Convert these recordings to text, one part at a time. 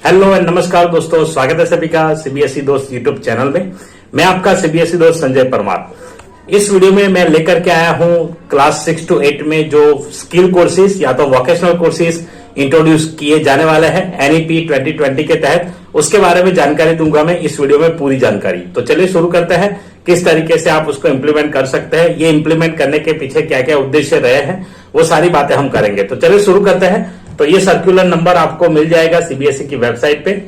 Hello and नमस्कार दोस्तों, स्वागत है सभी का सीबीएसई दोस्त यूट्यूब चैनल में। मैं आपका सीबीएसई दोस्त संजय परमार। इस वीडियो में मैं लेकर के आया हूं क्लास 6 to 8 में जो स्किल कोर्सेज या तो वोकेशनल कोर्सेज इंट्रोड्यूस किए जाने वाले हैं एनईपी 2020 के तहत, उसके बारे में जानकारी दूंगा मैं इस वीडियो में, पूरी जानकारी। तो चलिए शुरू करते हैं, किस तरीके से आप उसको इंप्लीमेंट कर सकते हैं, ये इंप्लीमेंट करने के पीछे क्या क्या उद्देश्य रहे हैं, वो सारी बातें हम करेंगे। तो चलिए शुरू करते हैं। तो ये सर्कुलर नंबर आपको मिल जाएगा सीबीएसई की वेबसाइट पे।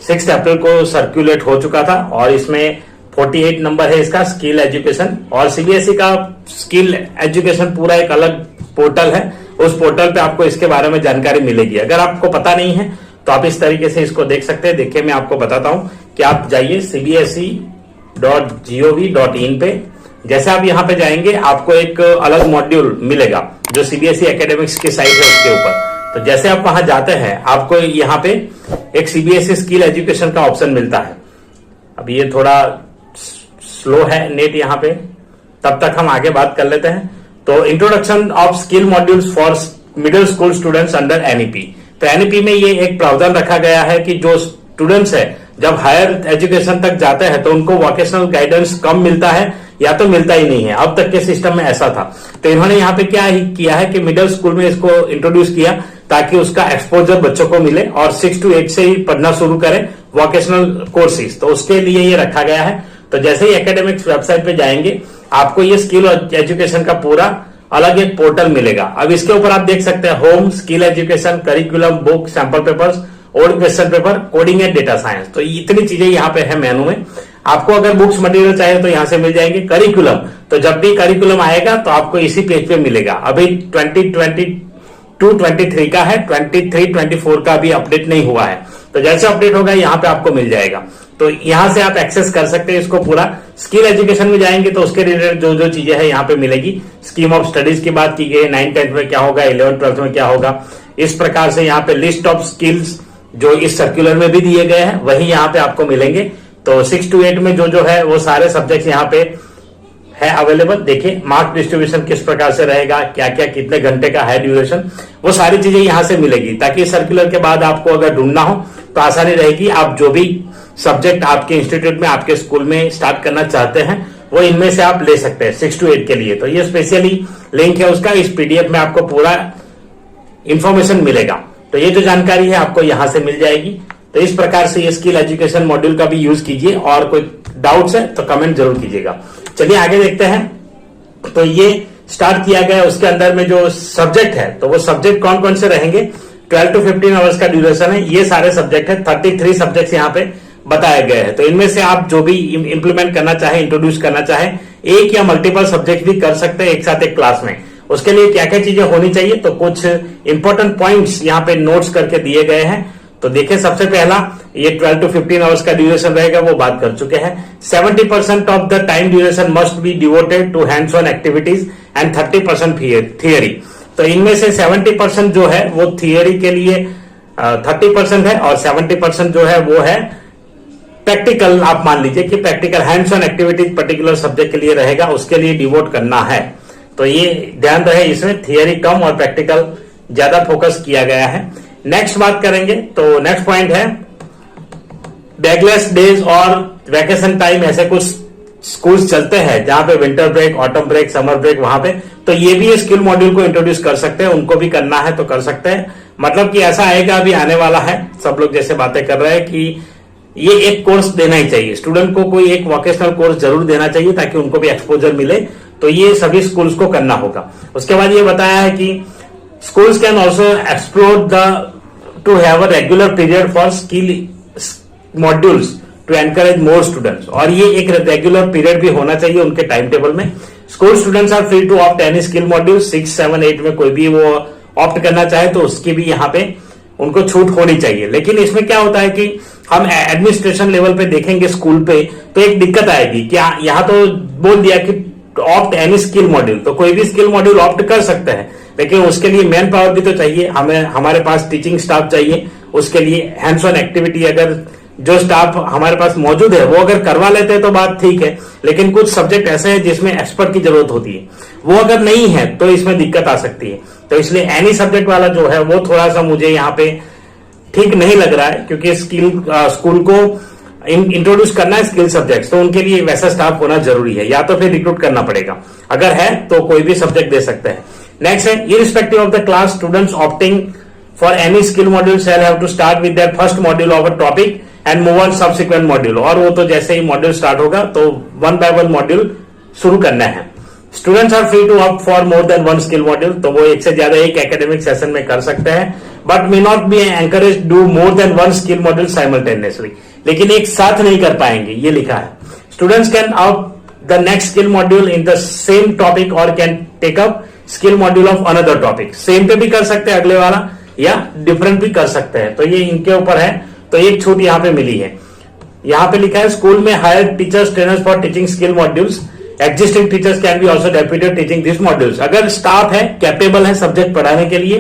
6 अप्रैल को सर्कुलेट हो चुका था और इसमें 48 नंबर है इसका, स्किल एजुकेशन। और सीबीएसई का स्किल एजुकेशन पूरा एक अलग पोर्टल है, उस पोर्टल पे आपको इसके बारे में जानकारी मिलेगी। अगर आपको पता नहीं है तो आप इस तरीके से इसको देख सकते हैं। देखिए मैं आपको बताता हूं कि आप जाइए cbse.gov.in पे। जैसे आप यहाँ पे जाएंगे आपको एक अलग मॉड्यूल मिलेगा जो सीबीएसई एकेडमिक्स की साइट है उसके ऊपर। तो जैसे आप वहां जाते हैं आपको यहाँ पे एक सीबीएसई स्किल एजुकेशन का ऑप्शन मिलता है। अब ये थोड़ा स्लो है नेट यहाँ पे, तब तक हम आगे बात कर लेते हैं। तो introduction of skill modules for middle school students under NEP. तो एनईपी में ये एक प्रावधान रखा गया है कि जो स्टूडेंट्स है जब हायर एजुकेशन तक जाते हैं तो उनको वोकेशनल गाइडेंस कम मिलता है या तो मिलता ही नहीं है। अब तक के सिस्टम में ऐसा था, तो इन्होंने यहाँ पे क्या किया है कि मिडिल स्कूल में इसको इंट्रोड्यूस किया ताकि उसका एक्सपोजर बच्चों को मिले और 6 to 8 से ही पढ़ना शुरू करें वोकेशनल कोर्सेज। तो उसके लिए ये रखा गया है। तो जैसे ही एकेडमिक्स वेबसाइट पे जाएंगे आपको ये स्किल एजुकेशन का पूरा अलग एक पोर्टल मिलेगा। अब इसके ऊपर आप देख सकते हैं home, skill education, curriculum, book, sample papers, old question paper, coding and data science. तो इतनी चीजें यहाँ पे है मेनू में। आपको अगर बुक्स मटेरियल चाहिए तो यहाँ से मिल जाएंगे। करिकुलम, तो जब भी करिकुलम आएगा तो आपको इसी पेज पे मिलेगा। अभी 2022-23 का है, 23-24 का भी अपडेट नहीं हुआ है। तो जैसे अपडेट होगा यहाँ पे आपको मिल जाएगा। तो यहाँ से आप एक्सेस कर सकते हैं इसको पूरा। स्किल एजुकेशन में जाएंगे तो उसके रिलेटेड जो जो चीजें हैं यहाँ पे मिलेगी। स्कीम ऑफ स्टडीज की बात की गई, 9th-10th में क्या होगा, 11th-12th में क्या होगा, इस प्रकार से यहाँ पे लिस्ट ऑफ स्किल्स जो इस सर्कुलर में भी दिए गए हैं वही यहाँ पे आपको मिलेंगे। तो 6 to 8 में जो है वो सारे सब्जेक्ट्स यहाँ पे है अवेलेबल। देखिए मार्क डिस्ट्रीब्यूशन किस प्रकार से रहेगा, क्या क्या कितने घंटे का है ड्यूरेशन, वो सारी चीजें यहाँ से मिलेगी ताकि सर्कुलर के बाद आपको अगर ढूंढना हो तो आसानी रहेगी। आप जो भी सब्जेक्ट आपके इंस्टीट्यूट में, आपके स्कूल में स्टार्ट करना चाहते हैं वो इनमें से आप ले सकते हैं 6 to 8 के लिए। तो ये स्पेशली लिंक है उसका, इस पीडीएफ में आपको पूरा इंफॉर्मेशन मिलेगा। तो ये जो जानकारी है आपको यहां से मिल जाएगी। तो इस प्रकार से ये स्किल एजुकेशन मॉड्यूल का भी यूज कीजिए और कोई डाउट्स है तो कमेंट जरूर कीजिएगा। चलिए आगे देखते हैं। तो ये स्टार्ट किया गया, उसके अंदर में जो सब्जेक्ट है तो वो सब्जेक्ट कौन कौन से रहेंगे, 12 to 15 आवर्स का ड्यूरेशन है। ये सारे सब्जेक्ट है, 33 सब्जेक्ट्स यहाँ पे बताए गए हैं। तो इनमें से आप जो भी इंप्लीमेंट करना चाहे, इंट्रोड्यूस करना चाहे, एक या मल्टीपल सब्जेक्ट भी कर सकते हैं एक साथ एक क्लास में। उसके लिए क्या क्या चीजें होनी चाहिए, तो कुछ इंपॉर्टेंट पॉइंट्स यहाँ पे नोट्स करके दिए गए हैं। तो देखिए सबसे पहला ये 12 to 15 आवर्स का ड्यूरेशन रहेगा, वो बात कर चुके हैं। 70% of the time duration must be devoted to hands on activities and 30% theory. तो इनमें से 70% जो है वो थियरी के लिए 30% है और 70% जो है वो है प्रैक्टिकल। आप मान लीजिए कि practical hands on activities particular subject के लिए रहेगा, उसके लिए डिवोट करना है। तो ये ध्यान रहे, इसमें थियरी कम और प्रैक्टिकल ज्यादा फोकस किया गया है। नेक्स्ट बात करेंगे तो नेक्स्ट पॉइंट है बैकलेस डेज और वैकेशन टाइम। ऐसे कुछ स्कूल्स चलते हैं जहां पे winter break, autumn break, summer break, वहां पे तो ये भी स्किल मॉड्यूल को इंट्रोड्यूस कर सकते हैं। उनको भी करना है तो कर सकते हैं। मतलब कि ऐसा आएगा, अभी आने वाला है, सब लोग जैसे बातें कर रहे हैं कि ये एक कोर्स देना ही चाहिए स्टूडेंट को, कोई एक वोकेशनल कोर्स जरूर देना चाहिए ताकि उनको भी एक्सपोजर मिले। तो ये सभी स्कूल्स को करना होगा। उसके बाद ये बताया है कि schools can also explore to have a regular period for skill modules to encourage more students। और ये एक रेगुलर पीरियड भी होना चाहिए उनके टाइम टेबल में। School students are free to opt any skill module 6, 7, 8 में कोई भी वो ऑप्ट करना चाहे तो उसकी भी यहाँ पे उनको छूट होनी चाहिए। लेकिन इसमें क्या होता है कि हम एडमिनिस्ट्रेशन लेवल पे देखेंगे स्कूल पे तो एक दिक्कत आएगी। क्या यहाँ तो बोल दिया कि ऑप्ट एनी स्किल मॉड्यूल, तो कोई भी स्किल मॉड्यूल ऑप्ट कर सकते हैं, लेकिन उसके लिए मैन पावर भी तो चाहिए। हमें हमारे पास टीचिंग स्टाफ चाहिए, उसके लिए हैंड्स ऑन एक्टिविटी अगर जो स्टाफ हमारे पास मौजूद है वो अगर करवा लेते हैं तो बात ठीक है। लेकिन कुछ सब्जेक्ट ऐसे हैं जिसमें एक्सपर्ट की जरूरत होती है, वो अगर नहीं है तो इसमें दिक्कत आ सकती है। तो इसलिए एनी सब्जेक्ट वाला जो है वो थोड़ा सा मुझे यहाँ पे ठीक नहीं लग रहा है, क्योंकि स्कूल को इंट्रोड्यूस करना है स्किल सब्जेक्ट, तो उनके लिए वैसा स्टाफ होना जरूरी है, या तो फिर रिक्रूट करना पड़ेगा। अगर है तो कोई भी सब्जेक्ट दे सकते हैं। नेक्स्ट है, irrespective of the class, students opting for any skill module shall have to start with their first module of a topic and move on subsequent module. और वो तो जैसे ही मॉड्यूल स्टार्ट होगा तो 1 by 1 module शुरू करना है। Students are free to opt for more than 1 skill module, तो वो एक से ज्यादा एक एकेडमिक सेशन में कर सकते हैं, but may not be encourage do more than 1 skill module simultaneously, लेकिन एक साथ नहीं कर पाएंगे, ये लिखा है। Students can opt the next skill module in the same topic और can take up skill module of another topic. Same पे भी कर सकते हैं अगले वाला, या डिफरेंट भी कर सकते हैं, तो ये इनके ऊपर है। तो एक छूट यहां पे मिली है, यहां पे लिखा है स्कूल में hire teachers trainers for teaching skill modules, existing teachers can be also deputed teaching this modules. अगर स्टाफ है, कैपेबल है सब्जेक्ट पढ़ाने के लिए,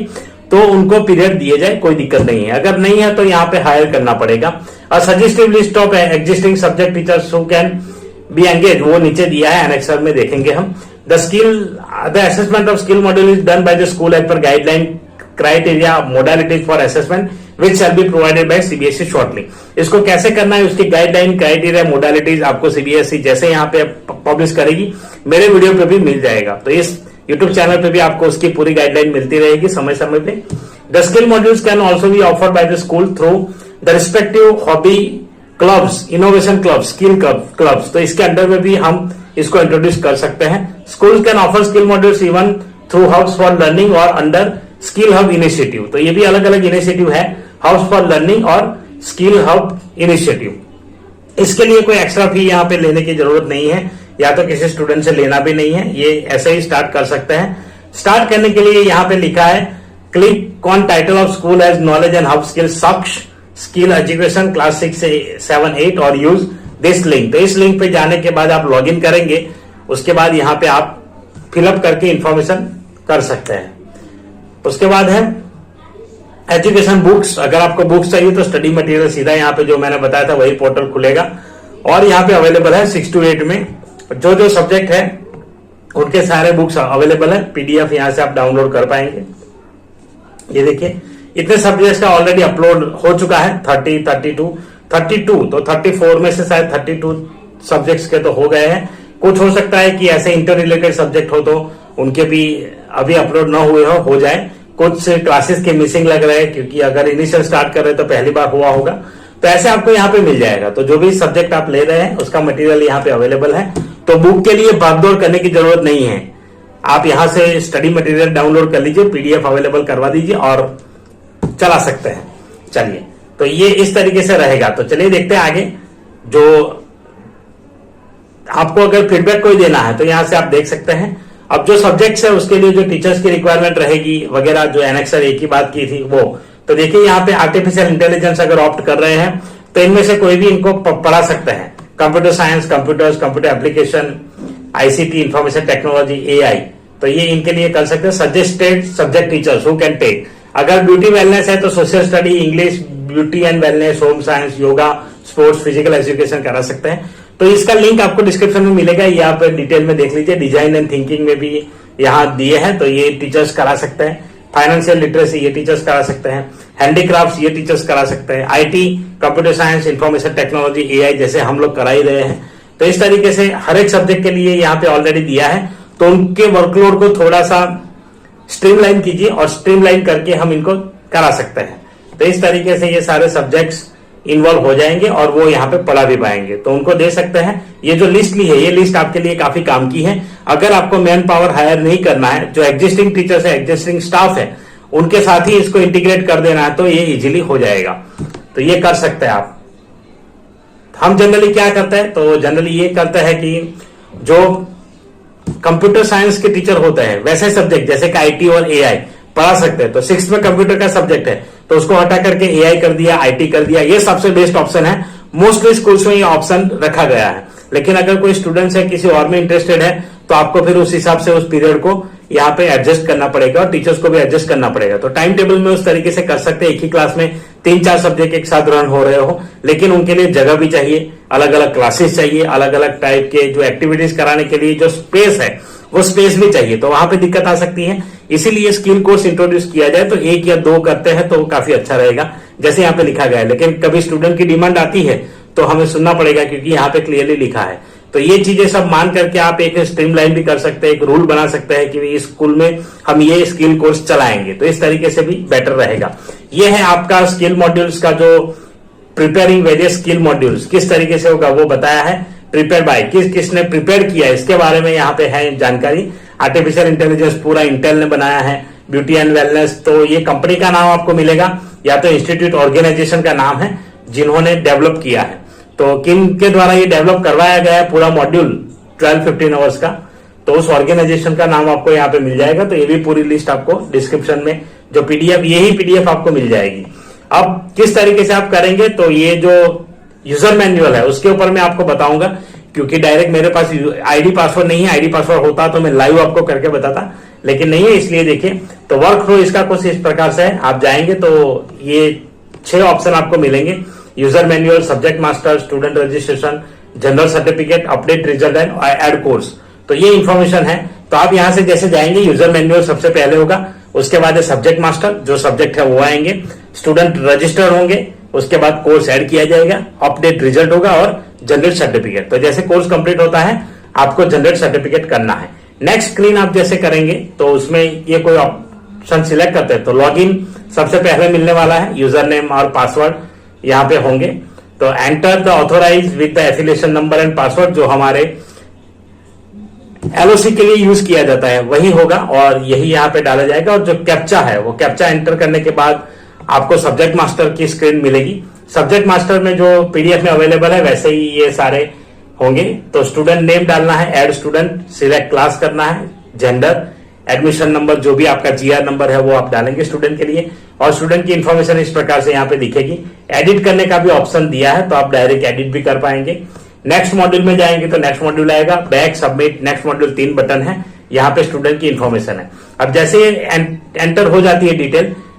तो उनको पीरियड दिए जाए, कोई दिक्कत नहीं है। अगर नहीं है तो यहाँ पे हायर करना पड़ेगा। और suggestive list of existing subject teachers who can be engage, वो नीचे दिया है, एनेक्सर में देखेंगे हम। The assessment of skill module is done by the school as per guideline criteria modalities for assessment which shall be provided by CBSE shortly. इसको कैसे करना है, उसकी गाइडलाइन क्राइटेरिया मोडालिटीज आपको सीबीएसई जैसे यहाँ पे पब्लिश करेगी, मेरे वीडियो पे भी मिल जाएगा। तो इस यूट्यूब चैनल पे भी आपको उसकी पूरी गाइडलाइन मिलती रहेगी समय समय पे। The skill modules can also be offered by the school through the respective hobby clubs, innovation clubs, skill clubs, तो इसके अंडर में भी हम इसको इंट्रोड्यूस कर सकते हैं। School can offer skill modules even through house for learning और अंडर स्किल हब इनिशिएटिव, तो ये भी अलग अलग इनिशिएटिव है, हाउस फॉर लर्निंग और स्किल हब इनिशिएटिव। इसके लिए कोई एक्स्ट्रा फी यहाँ पे लेने की जरूरत नहीं है, या तो किसी स्टूडेंट से लेना भी नहीं है, ये ऐसे ही स्टार्ट कर सकते हैं। स्टार्ट करने के लिए यहाँ पे लिखा है click on title of school edge knowledge and hub skill सक्ष स्किल एजुकेशन क्लास 6 से 7, 8 और यूज दिस लिंक। तो इस लिंक पे जाने के बाद आप लॉग इन करेंगे, उसके बाद यहाँ पे आप फिलअप करके इंफॉर्मेशन कर सकते हैं। उसके बाद है एजुकेशन बुक्स, अगर आपको बुक्स चाहिए तो स्टडी मटेरियल सीधा यहाँ पे जो मैंने बताया था वही पोर्टल खुलेगा, और यहाँ पे अवेलेबल है 6 to 8 में जो जो सब्जेक्ट है उनके सारे बुक्स अवेलेबल है। पीडीएफ यहाँ से आप डाउनलोड कर पाएंगे। ये देखिए इतने सब्जेक्ट्स का ऑलरेडी अपलोड हो चुका है, 30, 32 तो 34 में से शायद 32 सब्जेक्ट्स के तो हो गए हैं। कुछ हो सकता है कि ऐसे इंटर रिलेटेड सब्जेक्ट हो तो उनके भी अभी अपलोड ना हुए हो जाए। कुछ क्लासेस के मिसिंग लग रहे हैं, क्योंकि अगर इनिशियल स्टार्ट कर रहे हैं तो पहली बार हुआ होगा, तो ऐसे आपको यहाँ पे मिल जाएगा। तो जो भी सब्जेक्ट आप ले रहे हैं उसका मटेरियल यहाँ पे अवेलेबल है, तो बुक के लिए भागदौड़ करने की जरूरत नहीं है। आप यहाँ से स्टडी मटेरियल डाउनलोड कर लीजिए, पीडीएफ अवेलेबल करवा दीजिए और चला सकते हैं। चलिए, तो ये इस तरीके से रहेगा। तो चलिए देखते हैं आगे। जो आपको अगर फीडबैक कोई देना है तो यहाँ से आप देख सकते हैं। अब जो सब्जेक्ट्स है उसके लिए जो टीचर्स की रिक्वायरमेंट रहेगी वगैरह, जो एनेक्सर एक ही बात की थी वो, तो देखिए यहाँ पे आर्टिफिशियल इंटेलिजेंस अगर ऑप्ट कर रहे हैं तो इनमें से कोई भी इनको पढ़ा सकते हैं। Computer science, computers, computer application, ICT, information technology, AI, तो ये इनके लिए कर सकते हैं। Suggested subject teachers who can take, अगर ब्यूटी वेलनेस है तो social study, English, beauty and wellness, home science, yoga, sports, physical education करा सकते हैं। तो इसका लिंक आपको डिस्क्रिप्शन में मिलेगा, ये आप डिटेल में देख लीजिए। डिजाइन एंड थिंकिंग में भी यहाँ दिए हैं, तो ये टीचर्स करा सकते हैं। फाइनेंशियल लिटरेसी ये टीचर्स करा सकते हैं। हैंडीक्राफ्ट ये टीचर्स करा सकते हैं। IT, computer science, information technology, AI जैसे हम लोग करा ही रहे हैं। तो इस तरीके से हर एक सब्जेक्ट के लिए यहाँ पे ऑलरेडी दिया है, तो उनके वर्कलोड को थोड़ा सा स्ट्रीमलाइन कीजिए और स्ट्रीमलाइन करके हम इनको करा सकते हैं। तो इस तरीके से ये सारे सब्जेक्ट्स इन्वॉल्व हो जाएंगे और वो यहाँ पे पढ़ा भी पाएंगे, तो उनको दे सकते हैं। ये जो लिस्ट ली है, ये लिस्ट आपके लिए काफी काम की है। अगर आपको मैन पावर हायर नहीं करना है, जो एग्जिस्टिंग टीचर्स है, एग्जिस्टिंग स्टाफ है, उनके साथ ही इसको इंटीग्रेट कर देना है, तो ये इजीली हो जाएगा। तो ये कर सकते हैं आप। हम जनरली क्या करते हैं, तो जनरली ये करते हैं कि जो कंप्यूटर साइंस के टीचर होते हैं वैसे सब्जेक्ट जैसे कि आईटी और एआई पढ़ा सकते हैं। तो 6th में कंप्यूटर का सब्जेक्ट है तो उसको हटा करके एआई कर दिया, आईटी कर दिया, ये सबसे बेस्ट ऑप्शन है। मोस्टली स्कूल्स में ये ऑप्शन रखा गया है। लेकिन अगर कोई स्टूडेंट्स है किसी और में इंटरेस्टेड है तो आपको फिर उस हिसाब से उस पीरियड को यहाँ पे एडजस्ट करना पड़ेगा और टीचर्स को भी एडजस्ट करना पड़ेगा। तो टाइम टेबल में उस तरीके से कर सकते हैं। एक ही क्लास में 3-4 सब्जेक्ट एक साथ रन हो रहे हो, लेकिन उनके लिए जगह भी चाहिए, अलग अलग क्लासेस चाहिए, अलग अलग टाइप के जो एक्टिविटीज कराने के लिए जो स्पेस है वो स्पेस भी चाहिए। तो वहां पे दिक्कत आ सकती है, इसीलिए स्किल कोर्स इंट्रोड्यूस किया जाए तो 1 या 2 करते हैं तो काफी अच्छा रहेगा, जैसे यहाँ पे लिखा गया है। लेकिन कभी स्टूडेंट की डिमांड आती है तो हमें सुनना पड़ेगा, क्योंकि यहाँ पे क्लियरली लिखा है। तो ये चीजें सब मान करके आप एक स्ट्रीमलाइन भी कर सकते हैं, एक रूल बना सकते हैं कि इस स्कूल में हम ये स्किल कोर्स चलाएंगे, तो इस तरीके से भी बेटर रहेगा। ये है आपका स्किल मॉड्यूल्स का जो प्रिपेयरिंग वेरियस स्किल मॉड्यूल्स किस तरीके से होगा वो बताया है। प्रिपेयर बाय किसने प्रिपेयर किया इसके बारे में यहाँ पे है जानकारी। आर्टिफिशियल इंटेलिजेंस पूरा इंटेल ने बनाया है। ब्यूटी एंड वेलनेस, तो ये कंपनी का नाम आपको मिलेगा या तो इंस्टीट्यूट ऑर्गेनाइजेशन का नाम है जिन्होंने डेवलप किया है। तो किन के द्वारा ये डेवलप करवाया गया है पूरा मॉड्यूल 12-15 आवर्स का, तो उस ऑर्गेनाइजेशन का नाम आपको यहाँ पे मिल जाएगा। तो ये भी पूरी लिस्ट आपको डिस्क्रिप्शन में जो पीडीएफ, यही पीडीएफ आपको मिल जाएगी। अब किस तरीके से आप करेंगे, तो ये जो यूजर मैनुअल है उसके ऊपर मैं आपको बताऊंगा, क्योंकि डायरेक्ट मेरे पास आईडी पासवर्ड नहीं है। आईडी पासवर्ड होता तो मैं लाइव आपको करके बताता, लेकिन नहीं है, इसलिए देखिए। तो वर्क फ्लो इसका कुछ इस प्रकार से है। आप जाएंगे तो ये 6 ऑप्शन आपको मिलेंगे, user manual, subject master, student registration, general certificate, update result and add course. तो ये इंफॉर्मेशन है। तो आप यहां से जैसे जाएंगे, यूजर मैनुअल सबसे पहले होगा, उसके बाद सब्जेक्ट मास्टर, जो सब्जेक्ट है वो आएंगे, स्टूडेंट रजिस्टर होंगे, उसके बाद कोर्स ऐड किया जाएगा, अपडेट रिजल्ट होगा और जनरेट सर्टिफिकेट। तो जैसे कोर्स कंप्लीट होता है आपको जनरेट सर्टिफिकेट करना है। नेक्स्ट स्क्रीन आप जैसे करेंगे तो उसमें ये कोई ऑप्शन सिलेक्ट करते हैं तो लॉगिन सबसे पहले मिलने वाला है, यूजर नेम और पासवर्ड यहाँ पे होंगे। तो enter the authorize with the affiliation number and password, जो हमारे एलओसी के लिए यूज किया जाता है वही होगा और यही यहाँ पे डाला जाएगा। और जो कैप्चा है वो कैप्चा एंटर करने के बाद आपको सब्जेक्ट मास्टर की स्क्रीन मिलेगी। सब्जेक्ट मास्टर में जो पीडीएफ में अवेलेबल है वैसे ही ये सारे होंगे। तो स्टूडेंट नेम डालना है, ऐड स्टूडेंट, सिलेक्ट क्लास करना है, जेंडर, एडमिशन नंबर, जो भी आपका जीआर नंबर है वो आप डालेंगे स्टूडेंट के लिए। और स्टूडेंट की इन्फॉर्मेशन इस प्रकार से यहाँ पे दिखेगी। एडिट करने का भी ऑप्शन दिया है, तो आप डायरेक्ट एडिट भी कर पाएंगे। नेक्स्ट मॉड्यूल में जाएंगे तो नेक्स्ट मॉड्यूल आएगा, back, submit, next module, 3 button है। यहाँ पे स्टूडेंट की इन्फॉर्मेशन है। अब जैसे एंटर हो जाती है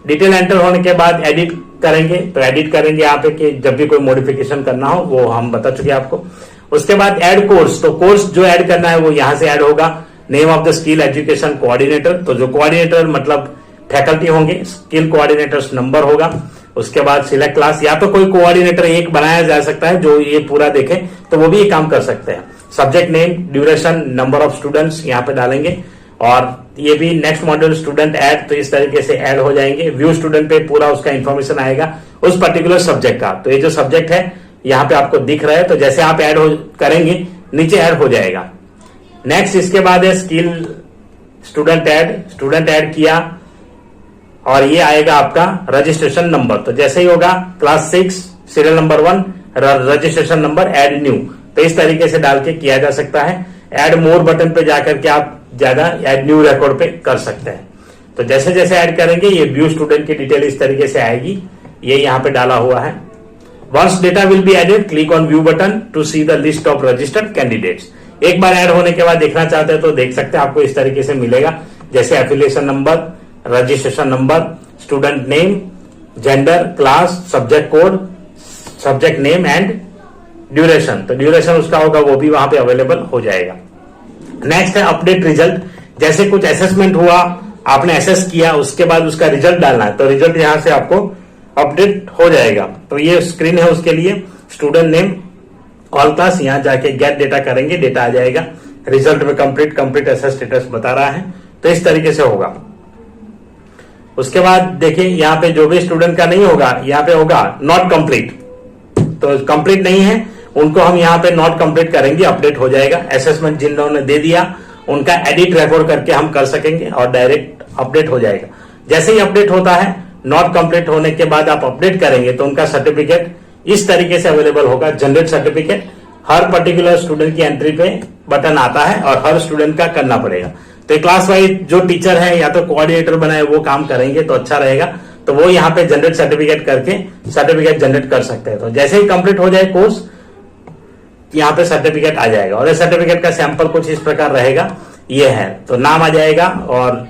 डिटेल एंटर होने के बाद एडिट करेंगे, तो एडिट करेंगे यहाँ पे कि जब भी कोई मॉडिफिकेशन करना हो वो हम बता चुके आपको। उसके बाद ऐड कोर्स, तो कोर्स जो ऐड करना है वो यहाँ से ऐड होगा। Name of the skill education coordinator, तो जो कोऑर्डिनेटर मतलब फैकल्टी होंगे, स्किल कोऑर्डिनेटर्स नंबर होगा। उसके बाद सिलेक्ट क्लास, या तो कोई कोऑर्डिनेटर एक बनाया जा सकता है जो ये पूरा देखे, तो वो भी ये काम कर सकते हैं। Subject name, duration, number of students यहाँ पे डालेंगे। और ये भी नेक्स्ट मॉड्यूल स्टूडेंट ऐड, तो इस तरीके से ऐड हो जाएंगे। व्यू स्टूडेंट पे पूरा उसका इन्फॉर्मेशन आएगा उस पर्टिकुलर सब्जेक्ट का। तो ये जो सब्जेक्ट है यहाँ पे आपको दिख रहा है, तो जैसे आप ऐड करेंगे नीचे ऐड हो जाएगा। नेक्स्ट इसके बाद है स्किल स्टूडेंट ऐड किया और ये आएगा आपका रजिस्ट्रेशन नंबर। तो जैसे ही होगा class 6 serial number 1 registration number add new, तो इस तरीके से डाल के किया जा सकता है। ऐड मोर बटन पे जाकर के आप ज्यादा ऐड न्यू रिकॉर्ड पे कर सकते हैं। तो जैसे जैसे ऐड करेंगे ये व्यू स्टूडेंट की डिटेल इस तरीके से आएगी, ये यहाँ पे डाला हुआ है। Once data will be added, click on view button to see the list of registered candidates. एक बार ऐड होने के बाद देखना चाहते हैं तो देख सकते हैं, आपको इस तरीके से मिलेगा, जैसे affiliation number, registration number, student name, gender, class, subject code, subject name and duration. तो ड्यूरेशन उसका होगा वो भी वहां पे अवेलेबल हो जाएगा। नेक्स्ट है अपडेट रिजल्ट, जैसे कुछ असेसमेंट हुआ, आपने असेस किया, उसके बाद उसका रिजल्ट डालना है, तो रिजल्ट यहां से आपको अपडेट हो जाएगा। तो ये स्क्रीन है उसके लिए, स्टूडेंट नेम, ऑल क्लास, यहां जाके गेट डेटा करेंगे, डेटा आ जाएगा। रिजल्ट में कंप्लीट असेस स्टेटस बता रहा है, तो इस तरीके से होगा। उसके बाद देखिए यहाँ पे जो भी स्टूडेंट का नहीं होगा, यहाँ पे होगा नॉट कंप्लीट, तो कंप्लीट नहीं है उनको हम यहाँ पे नॉट कंप्लीट करेंगे, अपडेट हो जाएगा। असेसमेंट जिन लोगों ने दे दिया उनका एडिट रिकॉर्ड करके हम कर सकेंगे और डायरेक्ट अपडेट हो जाएगा। जैसे ही अपडेट होता है, नॉट कंप्लीट होने के बाद आप अपडेट करेंगे तो उनका सर्टिफिकेट इस तरीके से अवेलेबल होगा। जनरेट सर्टिफिकेट, हर पर्टिकुलर स्टूडेंट की एंट्री पे बटन आता है और हर स्टूडेंट का करना पड़ेगा। तो क्लास वाइज जो टीचर है या तो कोऑर्डिनेटर बनाए वो काम करेंगे तो अच्छा रहेगा, तो वो यहाँ पे जनरेट सर्टिफिकेट करके सर्टिफिकेट जनरेट कर सकते हैं। तो जैसे ही कंप्लीट हो जाए कोर्स, यहाँ पे सर्टिफिकेट आ जाएगा और इस सर्टिफिकेट का सैंपल कुछ इस प्रकार रहेगा, ये है। तो नाम आ जाएगा और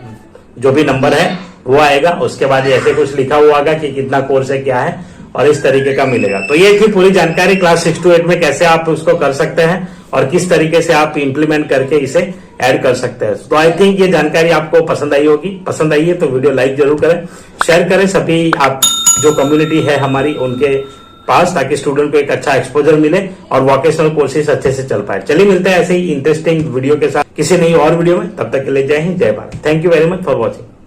जो भी नंबर है वो आएगा, उसके बाद ऐसे कुछ लिखा हुआ होगा कि कितना कोर्स है, क्या है, और इस तरीके का मिलेगा। तो ये थी पूरी जानकारी क्लास 6 to 8 में कैसे आप उसको कर सकते हैं और किस तरीके से आप इंप्लीमेंट करके इसे ऐड कर सकते हैं। तो आई थिंक ये जानकारी आपको पसंद आई होगी। पसंद आई है तो वीडियो लाइक जरूर करें, शेयर करें सभी आप जो कम्युनिटी है हमारी उनके पास, ताकि स्टूडेंट को एक अच्छा एक्सपोजर मिले और वोकेशनल कोर्सेज अच्छे से चल पाए। चलिए मिलते हैं ऐसे ही इंटरेस्टिंग वीडियो के साथ किसी नई और वीडियो में। तब तक के लिए जय हिंद, जय Bharat. Thank you very much for watching.